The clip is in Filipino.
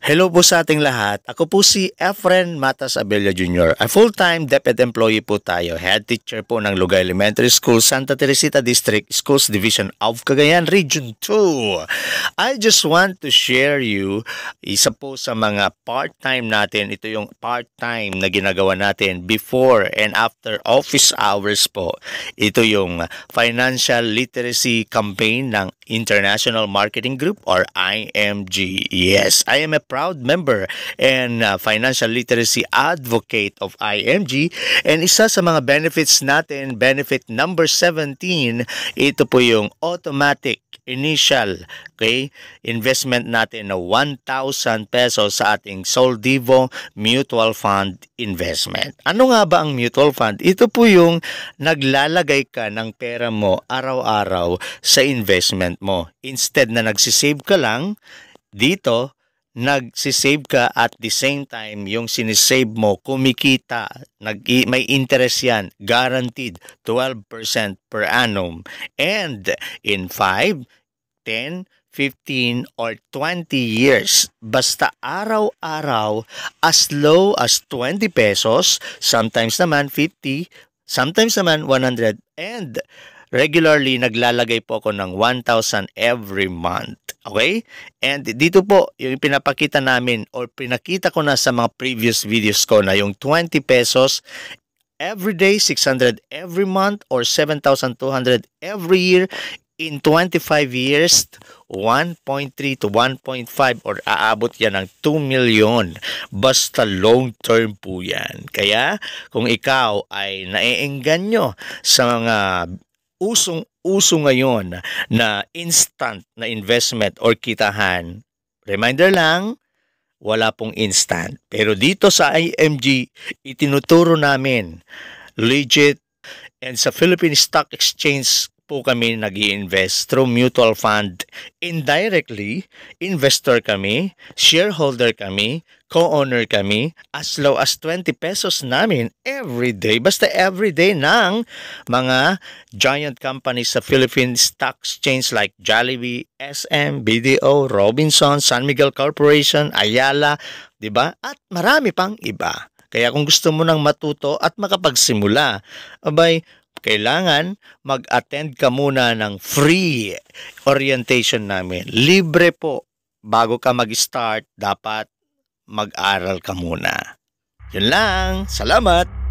Hello po sa ating lahat. Ako po si Efren Matas Abella Jr. A full-time DepEd employee po tayo. Head teacher po ng Lugay Elementary School, Santa Teresita District Schools Division of Cagayan, Region 2. I just want to share you isa po sa mga part-time natin. Ito yung part-time na ginagawa natin before and after office hours po. Ito yung Financial Literacy Campaign ng International Marketing Group or IMG. Yes, I am a proud member and financial literacy advocate of IMG, and isa sa mga benefits natin, benefit number 17, ito po yung automatic initial investment natin na 1,000 pesos sa ating Soldivo Mutual Fund investment. Ano nga ba ang mutual fund? Ito po yung naglalagay ka ng pera mo araw-araw sa investment mo. Instead na nagsisave ka lang, dito nagsisave ka at the same time yung sinisave mo kumikita, may interest yan, guaranteed 12% per annum, and in 5, 10, 15 or 20 years, basta araw-araw, as low as 20 pesos, sometimes naman 50, sometimes naman 100, and regularly naglalagay po ako ng 1,000 every month. Okay? And dito po, yung pinapakita namin or pinakita ko na sa mga previous videos ko na yung 20 pesos every day, 600 every month, or 7,200 every year. In 25 years, 1.3 to 1.5 or aabot yan ng 2 million. Basta long term po yan. Kaya kung ikaw ay naiengganyo sa mga usong-uso ngayon na instant na investment or kitahan, reminder lang, wala pong instant. Pero dito sa IMG, itinuturo namin legit, and sa Philippine Stock Exchange po kami nag-i-invest through mutual fund. Indirectly, investor kami, shareholder kami, co-owner kami, as low as 20 pesos namin every day. Basta every day ng mga giant companies sa Philippine Stock Exchange like Jollibee, SM, BDO, Robinson, San Miguel Corporation, Ayala, diba? At marami pang iba. Kaya kung gusto mo nang matuto at makapagsimula, abay, kailangan mag-attend ka muna ng free orientation namin. Libre po. Bago ka mag-start, dapat mag-aral ka muna. Yun lang. Salamat!